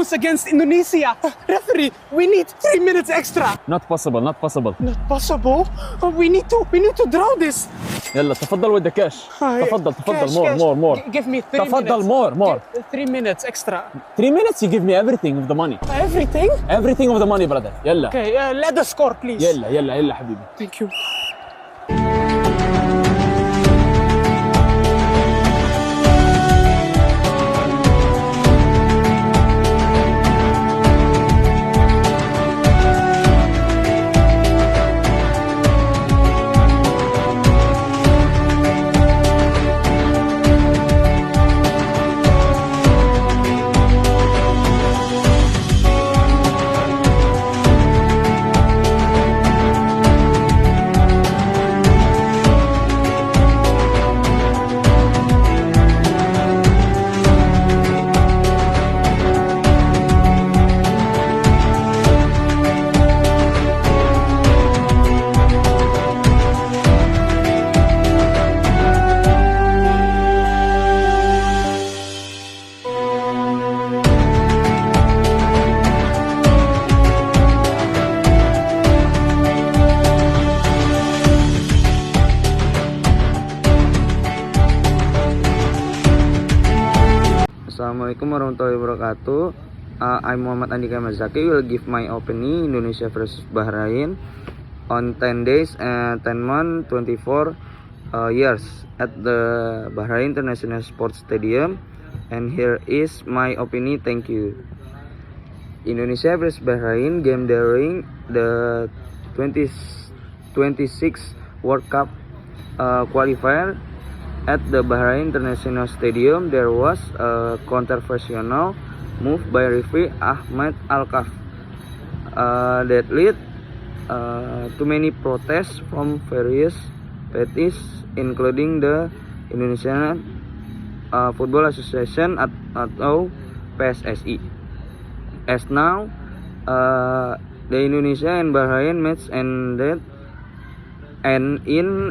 lose against Indonesia. Referee, we need 3 minutes extra. Not possible, not possible. Not possible. We need to draw this. يلا تفضل with the cash. تفضل Cash, more cash. more more. Give me 3 تفضل minutes. more. 3 minutes extra. 3 minutes you give me everything of the money. Everything? Everything of the money brother. يلا. Okay, let us score, please. يلا حبيبي. Thank you. Assalamualaikum warahmatullahi wabarakatuh. I'm Muhammad Andika Mazaki. Will give my opinion Indonesia versus Bahrain on 10 days and 10 months 24 years at the Bahrain International Sports Stadium. And here is my opinion. Thank you. Indonesia versus Bahrain game during the 2026 World Cup qualifier. At the Bahrain International Stadium, there was a controversial move by referee Ahmad Al-Kaf that led to many protests from various parties, including the Indonesian Football Association atau PSSI. As now, the Indonesia and Bahrain match ended and in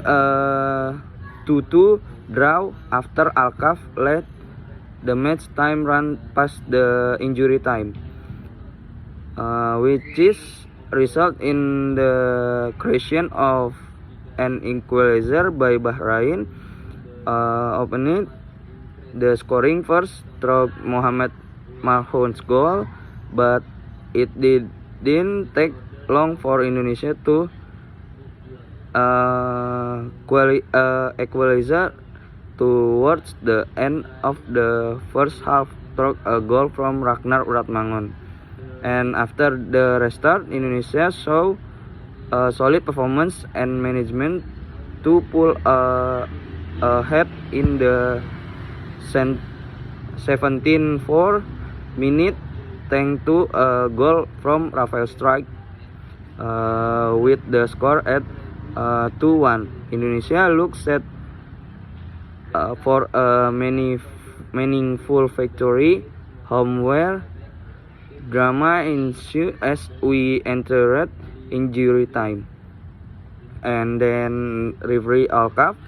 2-2 draw after Al-Kaf let the match time run past the injury time, which is result in the creation of an equalizer by Bahrain, opening the scoring first through Mohamed Marhoun's goal, but it didn't take long for Indonesia to equalizer towards the end of the first half through a goal from Ragnar Uratmangun. And after the restart, Indonesia showed a solid performance and management to pull ahead in the 17th minute thanks to a goal from Rafael Strike, with the score at 2-1. Indonesia looks set for a meaningful victory home, where drama ensued as we entered injury time, and then referee Al-Kaf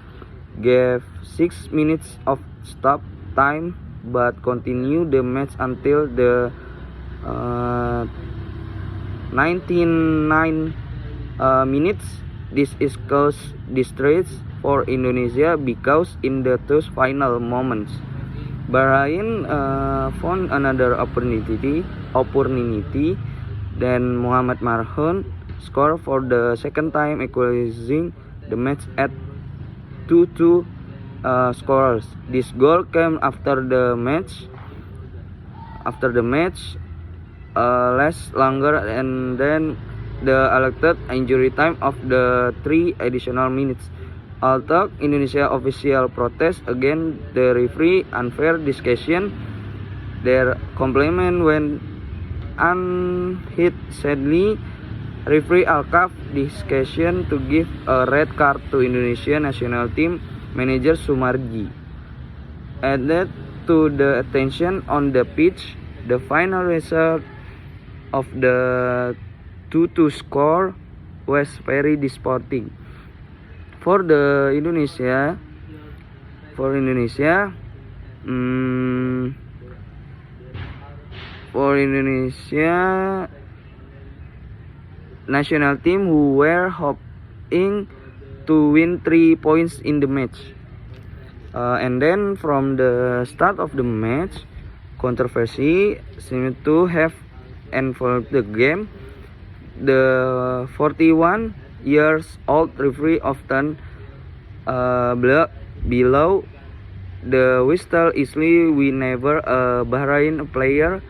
gave 6 minutes of stop time but continued the match until the 99 minutes. This is cause distress for Indonesia because in the two final moments, Bahrain found another opportunity. Then Mohamed Marhoun scored for the second time, equalizing the match at 2-2 scores. This goal came after the match lasts longer and then the allotted injury time of the 3 additional minutes. Although Indonesia official protest against the referee unfair discussion, their compliment when unhit. Sadly, referee Al-Kaf discussion to give a red card to Indonesia national team manager Sumarji. Added to the attention on the pitch, the final result of the 2-2 score was very disappointing for Indonesia. for Indonesia national team who were hoping to win 3 points in the match. And then from the start of the match, controversy seemed to have involved the game. The 41 years old referee often below the whistle easily whenever a Bahrain player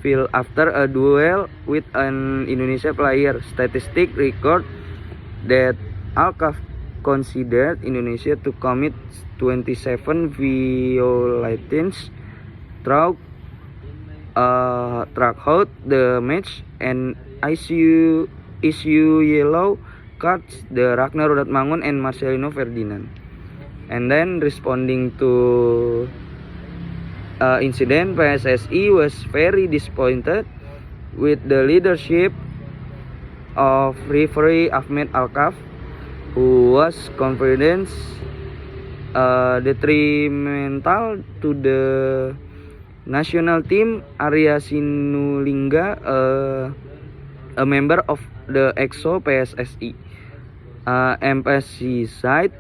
fell after a duel with an Indonesia player. Statistic record that Alcaf considered Indonesia to commit 27 violations throughout the match and issue yellow cards the Ragnar Rudatmangun and Marcelino Ferdinand. And then responding to incident, PSSI was very disappointed with the leadership of referee Ahmed Alkaf, who was confident detrimental to the national team. Arya Sinulinga, a member of the EXO PSSI, emphasized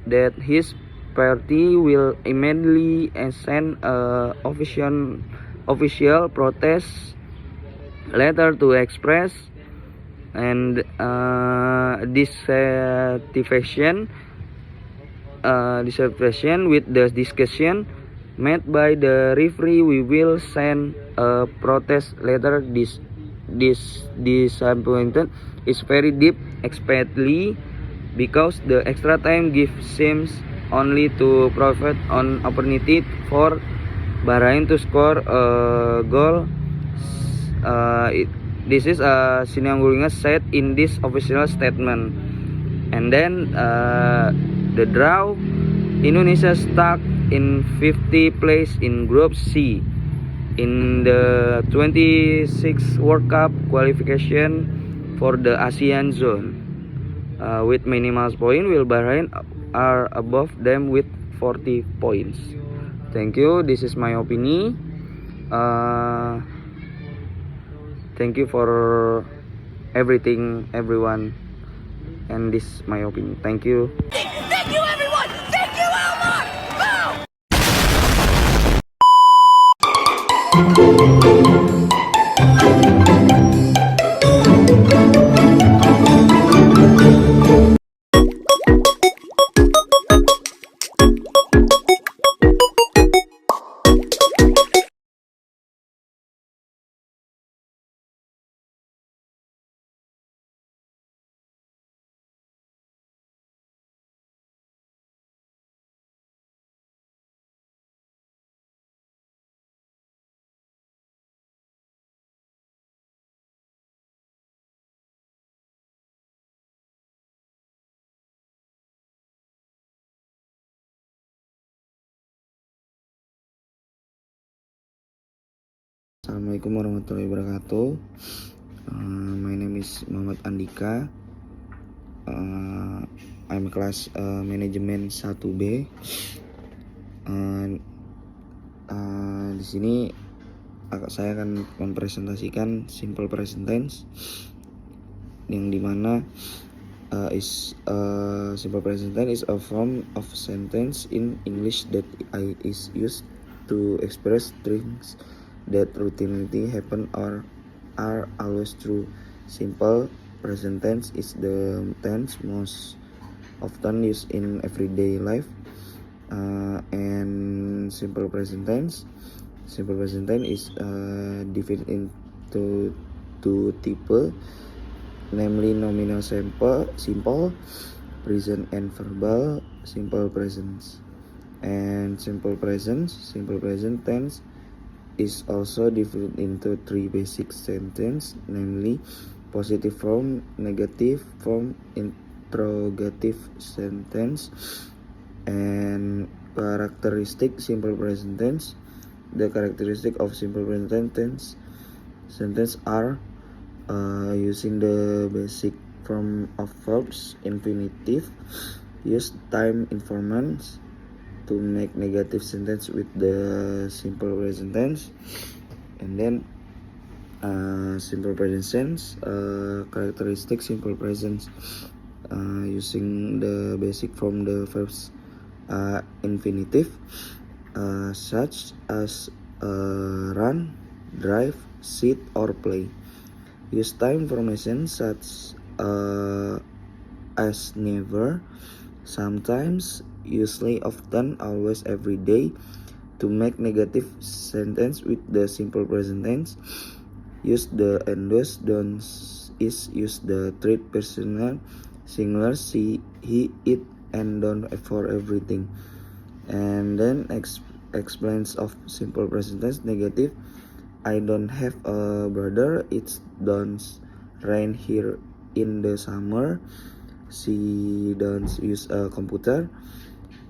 that his party will immediately send an official protest letter to express and dissatisfaction with the discussion made by the referee. We will send a protest letter. This disappointment is very deep, especially because the extra time gives seems only to provide an opportunity for Bahrain to score a goal. This is Sinulinga said in this official statement. And then the draw, Indonesia stuck in 50th place in Group C in the 26th World Cup qualification for the ASEAN zone. With minimal point, while Bahrain are above them with 40 points. Thank you. This is my opinion. Thank you for everything, everyone. And this is my opinion. Thank you. Thank you, everyone! Thank you, Elmar! Boom! Assalamualaikum warahmatullahi wabarakatuh. My name is Muhammad Andika. I'm class manajemen 1B. Di sini saya akan mempresentasikan simple present tense, yang dimana simple present tense is a form of sentence in English that is used to express things that routinely happen or are always true. Simple present tense is the tense most often used in everyday life. And simple present tense is divided into two types, namely nominal simple present and verbal simple present. And simple present tense is also divided into three basic sentences, namely positive form, negative form, interrogative sentence. And characteristic simple present tense. The characteristic of simple present tense sentence are using the basic form of verbs, infinitive, use time informants, to make negative sentence with the simple present tense. And then simple present tense, characteristic simple present using the basic from the verbs infinitive, such as run, drive, sit, or play. Use time formation such as never, sometimes, usually, often, always, every day to make negative sentence with the simple present tense. Use the and those, don'ts, is, use the third person singular, she, he, it, and don't for everything. And then explains of simple present tense negative. I don't have a brother. It don't rain here in the summer. She don't use a computer.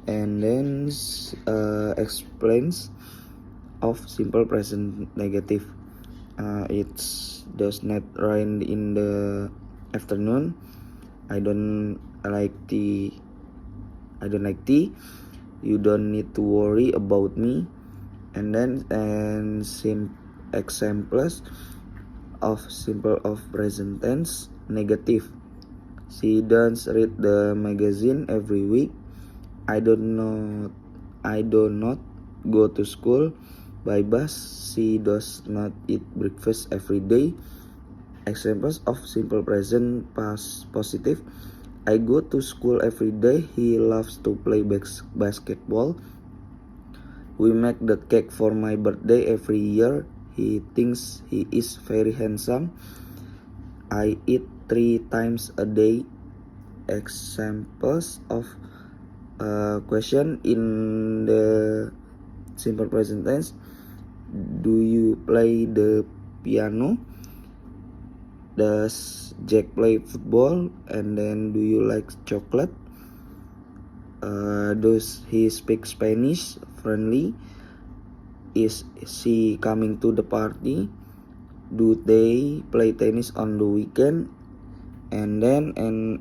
And then explains of simple present negative. It does not rain in the afternoon. I don't like tea. You don't need to worry about me. And then examples of simple of present tense negative. She does read the magazine every week. I do not go to school by bus. She does not eat breakfast every day. Examples of simple present past positive. I go to school every day. He loves to play basketball. We make the cake for my birthday every year. He thinks he is very handsome. I eat 3 times a day. Examples of question in the simple present tense. Do you play the piano? Does Jack play football? And then, do you like chocolate? Does he speak Spanish friendly? Is she coming to the party? Do they play tennis on the weekend? And then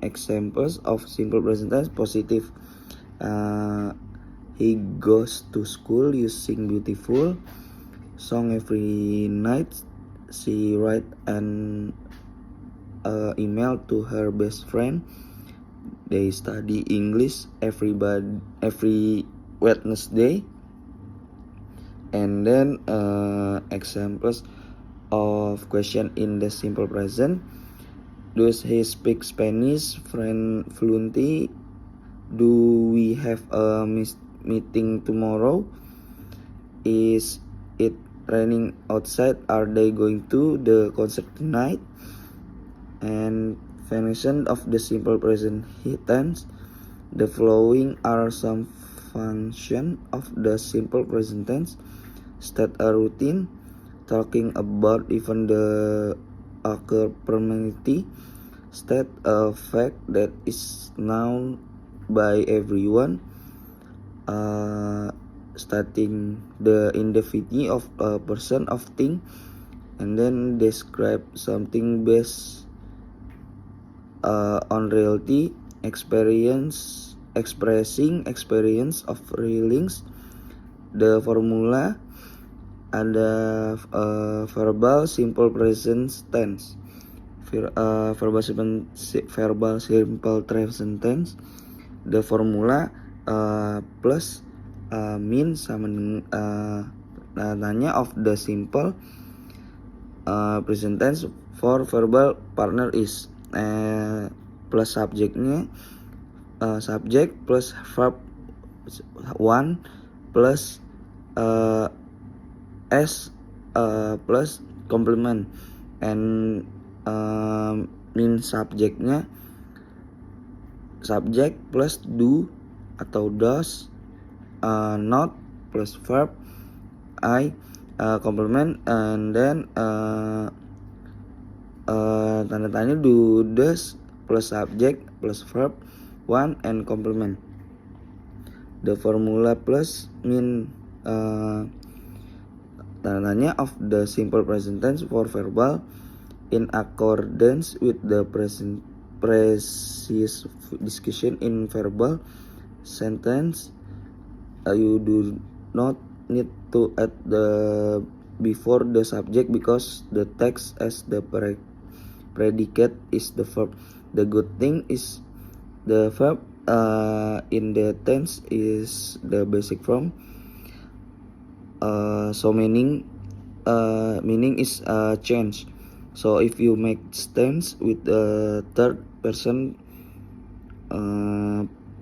examples of simple present tense positive. He goes to school using beautiful song every night. She write an email to her best friend. They study English every Wednesday. And then examples of question in the simple present. Does he speak Spanish fluently? Do we have a meeting tomorrow? Is it raining outside? Are they going to the concert tonight? And definition of the simple present tense. The following are some functions of the simple present tense. State a routine, talking about even the occur permanently. State a fact that is known by everyone. Stating the individuality of a person of thing. And then describe something based on reality. Expressing experience of feelings. The formula ada verbal simple present tense. Verbal simple present tense. The formula plus mean sama tanya of the simple present tense for verbal partner is plus subjeknya subject plus verb 1 plus S plus complement. And mean subjeknya subject plus do atau does, not plus verb I, complement. And then tanda tanya do, does plus subject plus verb 1 and complement. The formula plus mean tanda tanya of the simple present tense for verbal in accordance with the previous discussion in verbal sentence. you do not need to add the before the subject because the text as the predicate is the verb. The good thing is the verb in the tense is the basic form. So meaning is change. So if you make tense with the third person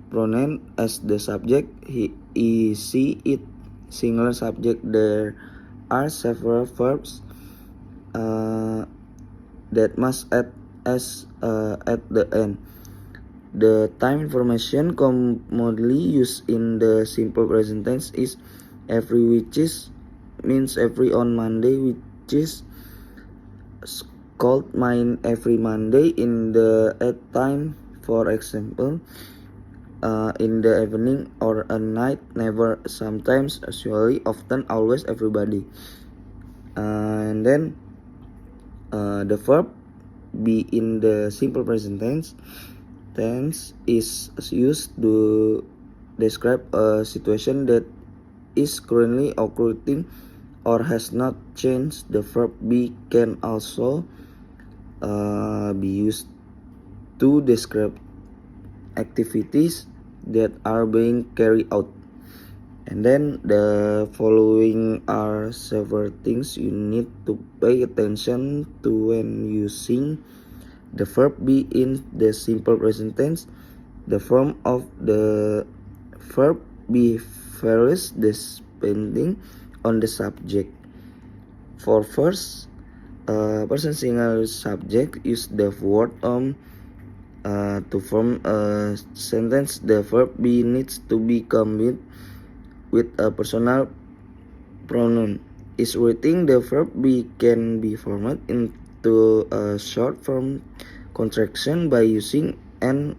pronoun as the subject, he, she, it, singular subject, there are several verbs that must add as at the end. The time information commonly used in the simple present tense is every, which is means every on Monday, which is called mine every Monday in the at time. For example, in the evening or a night, never, sometimes, usually, often, always, everybody. And then the verb be in the simple present tense is used to describe a situation that is currently occurring or has not changed. The verb be can also be used to describe activities that are being carried out. And then the following are several things you need to pay attention to when using the verb be in the simple present tense. The form of the verb be varies depending on the subject. For first person single subject, use the word to form a sentence. The verb be needs to be combined with a personal pronoun. Is writing, the verb be can be formed into a short form contraction by using an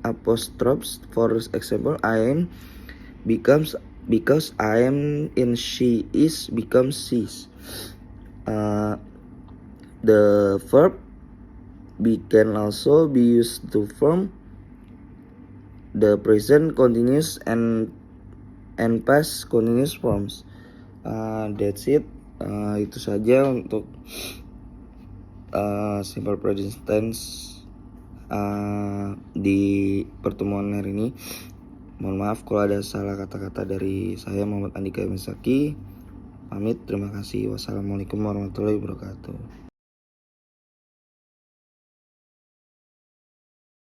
apostrophe. For example, I am becomes because I am, and she is becomes she's. The verb be can also be used to form the present continuous and past continuous forms. That's it. Itu saja untuk simple present tense di pertemuan hari ini. Mohon maaf kalau ada salah kata-kata dari saya, Muhammad Andika Misaki. Pamit, terima kasih. Wassalamualaikum warahmatullahi wabarakatuh.